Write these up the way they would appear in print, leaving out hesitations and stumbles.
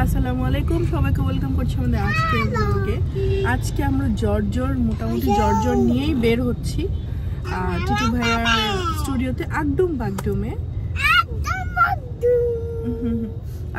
আসসালামু আলাইকুম, সবাইকে ওয়েলকাম করছি আমাদের আজকের ব্লগে। আজকে আমরা মোটামুটি জর্জর নিয়েই বের হচ্ছি টিটু ভাইয়ার স্টুডিওতে একদম বাগডুমে।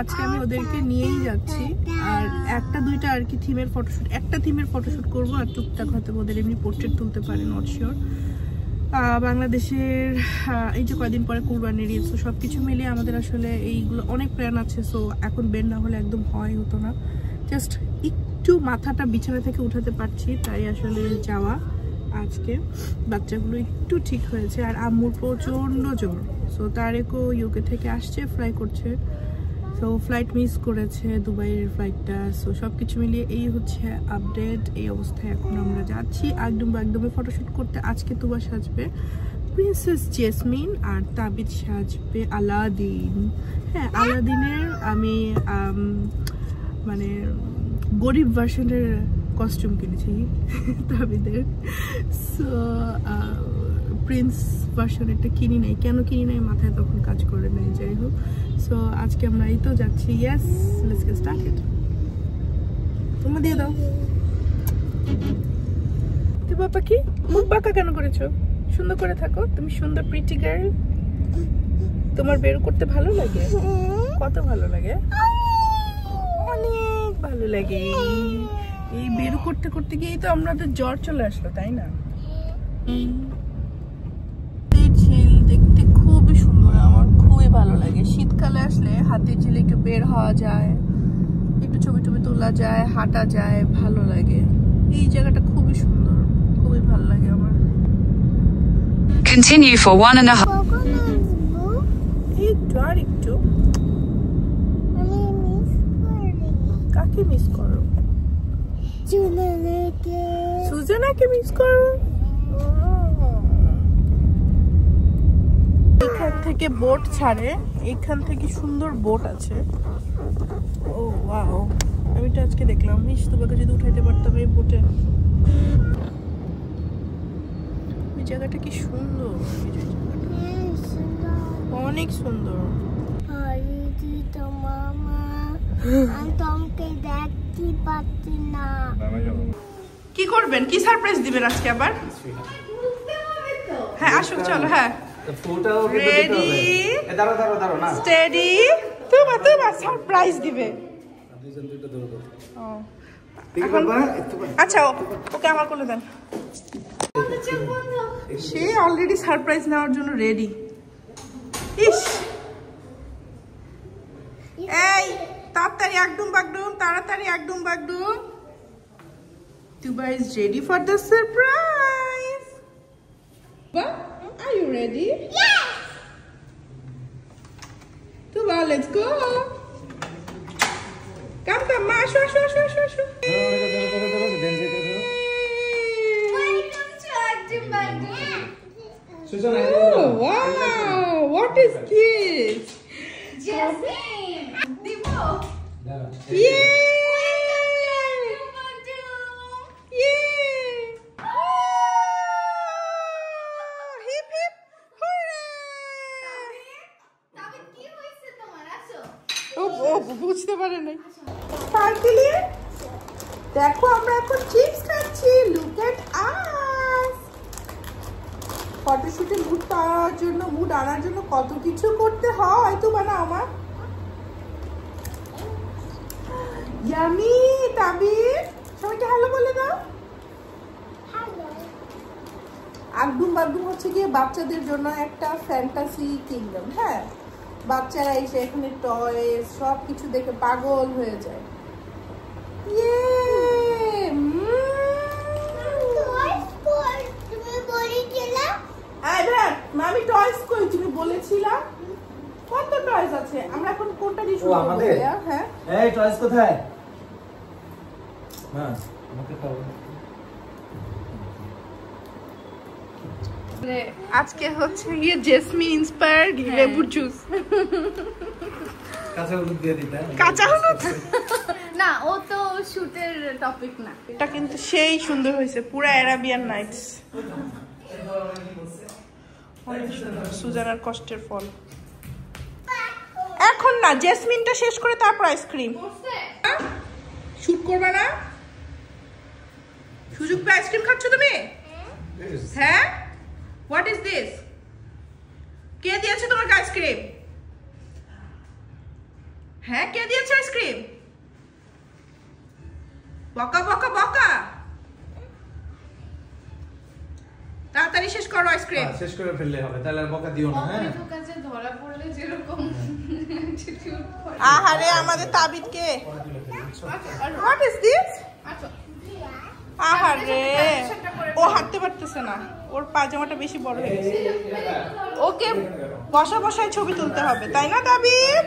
আজকে আমি ওদেরকে নিয়েই যাচ্ছি, আর একটা দুইটা আর কি থিমের ফটোশুট করবো, আর টুকটাক হয়তো ওদের এমনি পোর্ট্রেট তুলতে পারে, নট শিওর। বাংলাদেশের এই যে কয়েকদিন পরে কুরবানির ঈদ, সো সব কিছু মিলিয়ে আমাদের আসলে এইগুলো অনেক প্ল্যান আছে। সো এখন বের না হলে একদম হতো না, জাস্ট একটু মাথাটা বিছানা থেকে উঠাতে পারছি, তাই আসলে যাওয়া। আজকে বাচ্চাগুলো একটু ঠিক হয়েছে, আর আম্মুর প্রচণ্ড জ্বর। সো তারেকও ইউকে থেকে আসছে, ফ্লাই করছে, সো ফ্লাইট মিস করেছে, দুবাইয়ের ফ্লাইটটা। সো সব কিছু মিলিয়ে এই হচ্ছে আপডেট। এই অবস্থায় এখন আমরা যাচ্ছি একদমে ফটোশ্যুট করতে। আজকে তুবা সাজবে প্রিন্সেস জেসমিন, আর তাবিদ সাজবে আলাদিন। হ্যাঁ, আলাদিনের আমি মানে গরিব ভার্সনের কস্টিউম কিনেছি তাবিদের। সো প্রিন্স ভার্সনেরটা কিনি নাই, কেন কিনি নাই মাথায় তখন কাজ করে নাই, যাই হোক। সো আজকে আমরা এই তো যাচ্ছি। Yes, let's get started. তোমরা দিয়ে দাও। তুই বাবা কি মুখ বাঁকা কেন করেছো? সুন্দর করে থাকো, তুমি সুন্দর প্রিটি গার্ল। তোমার বের করতে ভালো লাগে? কত ভালো লাগে, অনেক ভালো লাগে। এই বের করতে করতে গিয়েই তো আমাদের জ্বর চলে আসলো, তাই না? দেখতে খুবই সুন্দর, আমার খুবই ভালো লাগে। শীতকালে আসলে হাতের ঝিলে একটু বের হওয়া যায়, একটু ছবি তোলা যায়, হাঁটা যায়, ভালো লাগে। এই জায়গাটা খুবই সুন্দর, খুবই ভালো লাগে আমার। Continue for 1.5. একটু আর একটু। কাকে মিস করো? সুজানাকে মিস করো। এখান থেকে বোট ছাড়ে, এখান থেকে সুন্দর বোট আছে। ও ওয়াও, আমি তো আজকে দেখলাম। তোমাকে যদি উঠাইতে পারতাম এই বোটে। এই জায়গাটা কি সুন্দর, অনেক সুন্দর। কি করবেন, কি সারপ্রাইজ দিবেন আজকে আবার? হ্যাঁ আসুক, চলো। হ্যাঁ রেডি, স্টেডি। তোমার সারপ্রাইজ দিবে। আচ্ছা ওকে আমার কোলে দেন। সে অলরেডি সারপ্রাইজ নেওয়ার জন্য রেডি। ইস, এই তাড়াতাড়ি একদম বাগডুম। Tuba is ready for the surprise. Tuba, are you ready? Yes. Tuba, let's go. Come, ma, asho. Welcome to Agdum Bagdum. Oh, wow. What is this? Jasmine. Dibo. Yay! বুঝতে পারে নাই। Finally দেখো, আমরা এখন chips খাচ্ছি। Look at আস। ফটোশুটে mood আনার জন্য কত কিছু করতে হয়, তো বানা আমার ইয়ামি। তাবিদ, সবাইকে হ্যালো বলে দাও। একদম বাগডুম হচ্ছে গিয়ে বাচ্চাদের জন্য একটা ফ্যান্টাসি কিংডম। হ্যাঁ, বাচ্চারা এসে এখানে টয়েস সব কিছু দেখে পাগল হয়ে যায়। আমি টয়েস কই, তুমি বলেছিলা কত টয়েস আছে। আমরা এখন কোনটা দিয়ে শুরু করব? হ্যাঁ, এই টয়েস কোথায়? হ্যাঁ, আমাকে দাও। আজকে হচ্ছে গিয়ে জেসমিন ইন্সপায়ার্ড লেবুর জুস। কাঁচা হলুদ দিয়ে দিতে। কাঁচা হলুদ না, ও তো শুটের টপিক না। এটা কিন্তু সেই সুন্দর হয়েছে, পুরো অ্যারাবিয়ান নাইটস। অনেক সুন্দর, সুজানার কষ্টের ফল। এখন না, জেসমিনটা শেষ করে তারপর আইসক্রিম। শুট করবে না? সুযোগ পেয়ে আইসক্রিম খাচ্ছ তুমি? হ্যাঁ, হোয়াট ইজ দিস? কে দিয়েছে তোমাকে আইসক্রিম? হ্যাঁ, কে দিয়েছে আইসক্রিম? বকা বকা বকা, তাড়াতাড়ি শেষ করো আইসক্রিম। শেষ করে ফেললে হবে, তাহলে আর বকা দিও না। হ্যাঁ, কাছে ধরা পড়লে যেরকম আহারে আমাদের তাবিদকে, হোয়াট ইজ দিস? আহারে ও হাঁটতে পারতেছে না, ওর পাজামাটা বেশি বড় হয়ে গেছে। ওকে বসা বসায় ছবি তুলতে হবে, তাই না তাবিদ?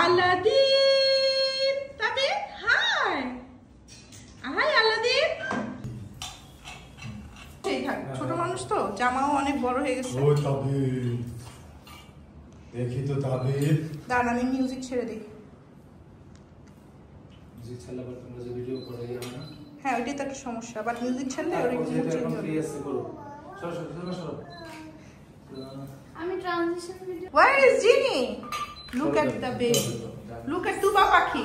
Aladdin, তাবিদ high high Aladdin. ছোট মানুষ তো, জামাও অনেক বড় হয়ে গেছে। ও তাবিদ, দেখি তো তাবিদ। দাঁড়ান আমি মিউজিক ছেড়ে দিই। মিউজিক ছাড়লে আবার তোমরা যে ভিডিও করে না? হ্যাঁ, ওইটাই তো একটা সমস্যা, বাট মিউজিক ছাড়লে ওর একটু চেঞ্জ হবে। সরো সরো সরো সরো। আমি transition video. Where is Ginny? Look at the baby. Look at তুবা পাখি।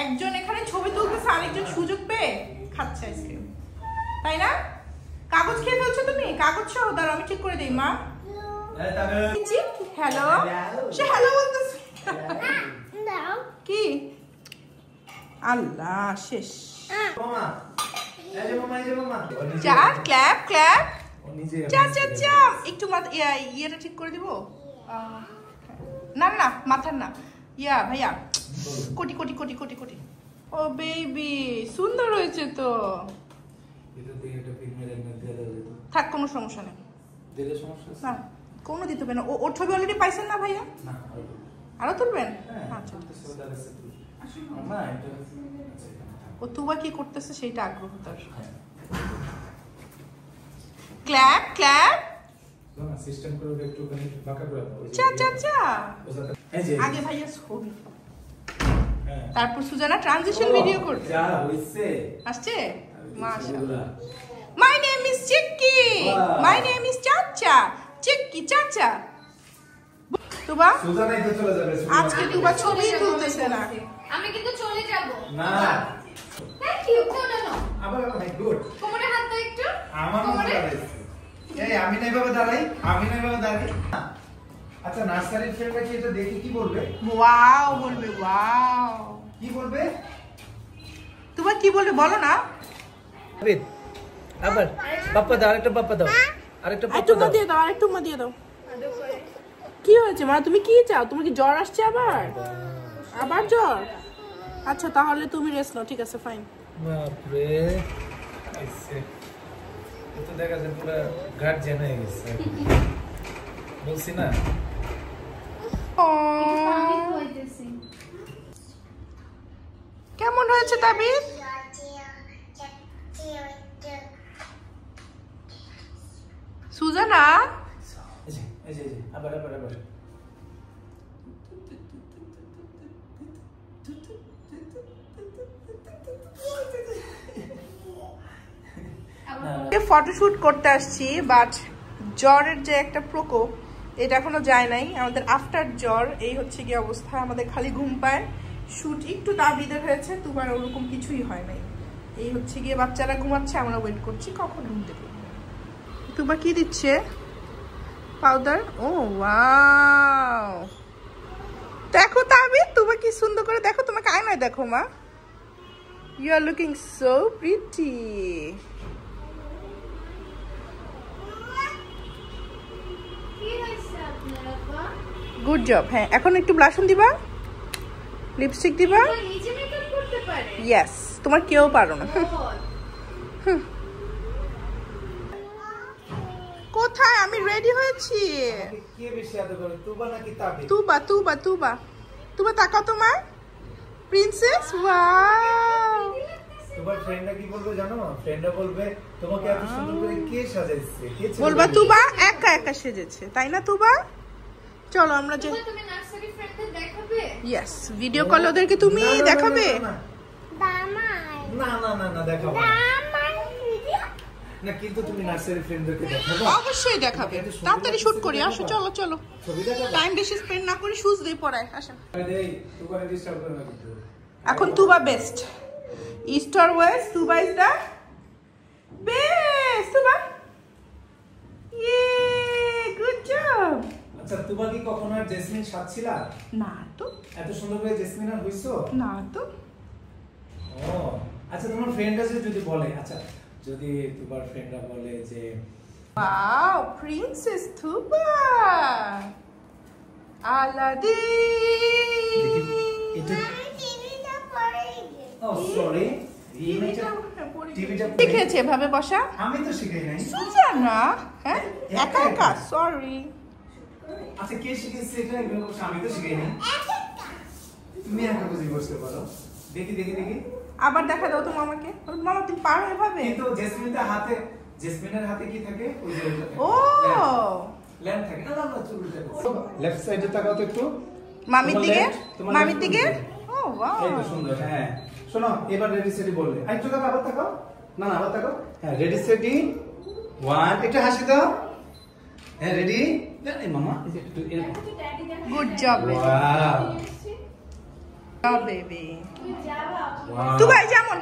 একজন এখানে ছবি তুলতেছে, আরেকজন সুযোগ পেয়ে খাচ্ছে আইসক্রিম, তাই না? কাগজ খেয়ে ফেলছো তুমি? কাগজ সহ দাঁড়াও, আমি ঠিক করে দিই মা। হ্যালো, সে হ্যালো বলতেছে। কি আল্লাহ, শেষ। মামা, এই যে মামা, এই যে মামা। চা ক্ল্যাপ ক্ল্যাপ, ও নিজে চা চা চা। একটু ইয়েটা ঠিক করে দিব। না না, মাথার না, ইয়া ভাইয়া, কোটি কোটি কোটি কোটি কোটি। ও বেবি, সুন্দর হয়েছে তো। এটা দিয়ে একটা পিক মেরে দিয়ে দাও তো। থাক, কোনো সমস্যা নেই। দিলে সমস্যা আছে? না, কোনো দিতে হবে না। ওর ছবি অলরেডি পাইছেন না ভাইয়া? না, আরো তুলবেন? হ্যাঁ, আচ্ছা। তো সেটা আছে তুই। মামা, এটা ও তুবা কি করতেছে সেইটা আগ্রহ তার। ক্ল্যাপ ক্ল্যাপ, না সিস্টেম করে একটু খানি বাঁকা করে দাও। চা চা চা। এই যে আগে ভাইয়া ছবি, হ্যাঁ, তারপর সুজানা ট্রানজিশন ভিডিও করবে। যা হইছে আসছে? মাশাআল্লাহ। মাশাআল্লাহ। My name is Chicky. Wow. My name is Chacha. Chicky Chacha. তুবা সুজানাই তো চলে যাবে। আজকে তুবা ছবি তুলতেছে না। আমি কিন্তু চলে যাব না, থ্যাংক ইউ। নো নো, আবার ভাই গুড। কোমরে হাত দাও একটু। আমার মনে আছে। এই আমি না এভাবে দাঁড়াই, আমি না এভাবে দাঁড়াই। আচ্ছা, নার্সারির ফ্রেন্ডরা কি এটা দেখে কি বলবে? ওয়াও বলবে, ওয়াও। কি বলবে? তুবা কি বলবে বলো না। তাবিদ, আবার পাপ্পা দাও, আরেকটা পাপ্পা দাও, আরেকটা আরেকটু পাপ্পা মা দাও। দিয়ে দাও, আরেকটু মা দিয়ে দাও। কি হয়েছে মা, তুমি কি চাও? তোমার কি জ্বর আসছে আবার? আবার জ্বর? আচ্ছা তাহলে তুমি রেস্ট নাও, ঠিক আছে ফাইন। বাপরে, আইছে তো দেখা যায় পুরো গার্জিয়ান হয়ে গেছে। বলছি না? আমি কইতেছি কেমন হয়েছে তাবিদ? সুজানা, এই যে আবার আবার আবার। ফটোশুট করতে আসছি, বাট জ্বরের যে একটা প্রকোপ এটা এখনো যায় নাই। আমাদের আফটার জ্বর এই হচ্ছে কি অবস্থা, আমাদের খালি ঘুম পায়। শুট একটু তাবিদের হয়েছে, তোমার ওরকম কিছুই হয় নাই। এই হচ্ছে গিয়ে বাচ্চারা ঘুমাচ্ছে, আমরা ওয়েট করছি কখন ঘুমতে পারবো। তুবা কি দিচ্ছে? পাউডার। ও ওয়াও, দেখো তাবিদ, তুমি কি সুন্দর করে দেখো, তোমাকে আয়নায় দেখো মা। You are looking so pretty. Good job. হ্যাঁ, এখন একটু ব্লাশন দিবা, লিপস্টিক দিবা। নিজে মেকআপ করতে পারে? ইয়েস, তোমার কেউ পারো না। কোথায়? আমি রেডি হয়েছি। কে বেশি আদর করে, তুবা নাকি তাবিদ? তুবা তুবা তুবা তুবা, তাকাও তোমার প্রিন্সেস। ওয়াও, তোমার ফ্রেন্ডরা কি বলবে জানো? ফ্রেন্ডরা বলবে তোমাকে এত সুন্দর করে কে সাজাইছে? কে ছেলে বলবা বানিয়েছে? তুবা একা একা সেজেছে, তাই না তুবা? চলো আমরা যে, তুমি নার্সারি ফ্রেন্ডদের দেখাবে? ইয়েস, ভিডিও কল ওদেরকে তুমি না, না, না, দেখাবে। না, না, না, না, না, দেখাবো না। না কিন্তু তুমি নার্সারি ফ্রেন্ডদেরকে দেখাবো? অবশ্যই দেখাবে। তাড়াতাড়ি শুট করি, আসো চলো চলো। টাইম বেশি স্পেন্ড না করি, শুজ দিয়ে পড়ায় আসেন। এখন Tuba best, east or west, Tuba is the best. Tuba ইয়ে গুড জব। আচ্ছা তুবা কি কখনো আর জেসমিন সাথ ছিলা? না তো। এত সুন্দর করে জেসমিন আর হইছো? না তো। ও আচ্ছা তোমার ফ্রেন্ড আছে যদি বলে, আচ্ছা যদি তোমার ফ্রেন্ডরা বলে যে ওয়াও প্রিন্সেস তুবা আলাদিন। এটা ও সরি শিখেছে এভাবে বসা? আমি তো শিখাই নাই। সুজানা হ্যাঁ একা একা, সরি। আচ্ছা কে শিখেছে এটা? আমি তো শিখাই নাই। তুমি একা বুঝি বসতে পারো। দেখি দেখি দেখি আবার দেখা দাও তো মামাকে। মামা তুমি পারো এভাবে? কিন্তু জেসমিনের হাতে, জেসমিনের হাতে কি থাকে? ওই যে ওইটা থাকে। ও ল্যাম্প থাকে। না না না চুলটা লেফট সাইডে তাকাও তো একটু মামির দিকে, মামির দিকে। ও ওয়াও এই তো সুন্দর। হ্যাঁ শোনো এবার রেডি সেটি বলবে। আরেকটু তাকাও, আবার তাকাও। না না আবার তাকাও। হ্যাঁ রেডি সেটি 1 একটু হাসি দাও। হ্যাঁ রেডি। এই মামা একটু এরকম। Good job baby. Wow job baby. Wow Tuba এই যেমন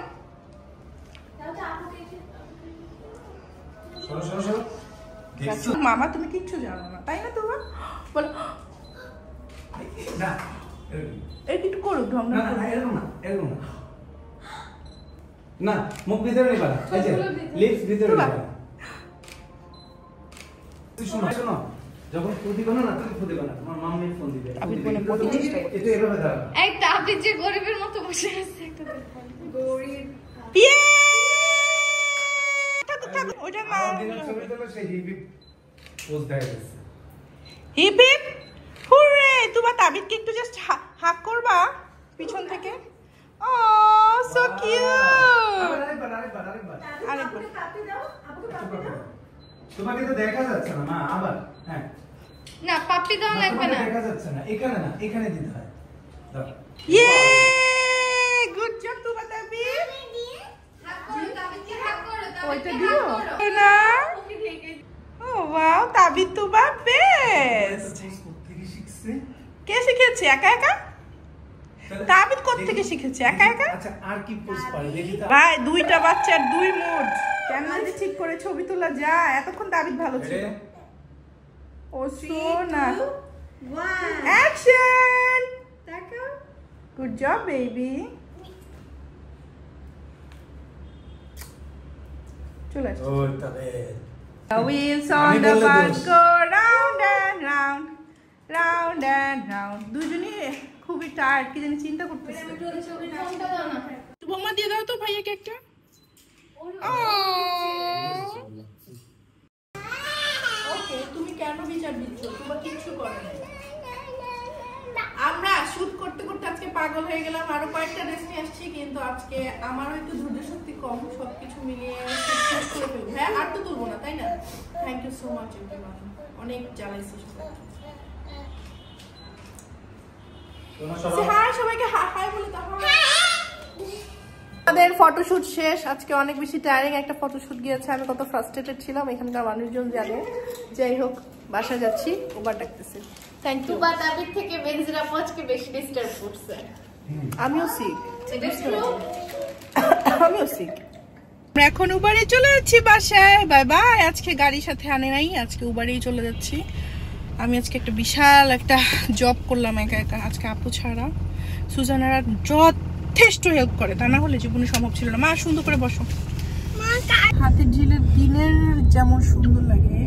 শোনো শোনো শোনো দেখছো? মামা তুমি কিচ্ছু জানো না তাই না তুবা? বলো না এই একটু করুক ঢং না না এরকম না, এরকম না। না মুখ ভিতরে নিবা, এই যে লিপস ভিতরে নিবা। তুই শোনো শোনো, যখন ফোন দিবা না তুমি ফোন দিবা না, তোমার মাম্মি ফোন দিবে। আমি ফোনে পড়তে চেষ্টা করছি। এটা এভাবে দাঁড়াও। এই তাবিজ যে গরিবের মতো বসে আছে একটা গরিব। ইয়ে থাকো থাকো ওটা মা। আমার দিনের ছবি তোলা সেই হিপি পোজ দেয় গেছে। Hip hip hurray. তুবা তাবিদকে একটু জাস্ট হাক করবা পিছন থেকে। ও সো কিউট। আরেকবার। আরেকবার পাপি দাও, আপুকে পাপি দাও। তোমাকে তো দেখা যাচ্ছে না মা, আবার। হ্যাঁ না পাপি দাও লাগবে না। দেখা যাচ্ছে না, এখানে না, এখানে দিতে হয়। দাও। ইয়ে গুড জব তুবা তাবিদ। হাত করো তাবিজকে হাত করো। ওইটা দিও না। ও ওয়াও তাবিদ তুবা বেস্ট। কোত্থেকে শিখছে? কে শিখেছে? একা একা? তাবিদ কোত্থেকে শিখেছে? একা একা? আচ্ছা আর কি পোজ পারে দেখি তো। ভাই দুইটা বাচ্চার দুই মুড। ক্যামেরা দিয়ে ঠিক করে ছবি তোলা যায়। এতক্ষণ তাবিদ ভালো ছিল। ও সোনা। অ্যাকশন। তাকাও। Good job baby. চলে আসছে। ও তবে The wheels on আমি the বললে bus দোষ। go round and round, round and round. দুজনই খুবই টায়ার্ড, কি জানি চিন্তা করতেছে। ফোনটা দাও না। বোমা দিয়ে দাও তো ভাইয়াকে একটা। ওকে তুমি কেন বিচার দিচ্ছ? তোমার কিচ্ছু করে নাই। আমরা শুট করতে করতে আজকে পাগল হয়ে গেলাম। আরো কয়েকটা ড্রেস নিয়ে আসছি, কিন্তু আজকে আমারও একটু ধৈর্য শক্তি কম। সবকিছু মিলিয়ে শেষ করে ফেলবো। হ্যাঁ আর তো তুলবো না তাই না? Thank you so much everyone. অনেক জ্বালাইছি সবাইকে। হাই সবাইকে হাই বলে দাও। আমাদের ফটোশুট শেষ। আজকে অনেক বেশি টায়ারিং একটা ফটোশুট গিয়েছে। আমি কত ফ্রাস্ট্রেটেড ছিলাম, এখানকার মানুষজন জানে। যাই হোক বাসা যাচ্ছি, ওবার ডাকতেছি। Thank you. তুবা তাবিজ থেকে বেনজিরা পচকে বেশি ডিস্টার্ব করছে। আমিও শিখ। এটা স্লো। আমিও শিখ। আমরা এখন উবারে চলে যাচ্ছি বাসায়। Bye bye. আজকে গাড়ির সাথে আনে নাই, আজকে উবারেই চলে যাচ্ছি। আমি আজকে একটা বিশাল একটা জব করলাম একা একা। আজকে আপু ছাড়া সুজানারা যথেষ্ট হেল্প করে, তা না হলে জীবনে সম্ভব ছিল না। মা সুন্দর করে বসো। হাতের ঝিলের দিনের যেমন সুন্দর লাগে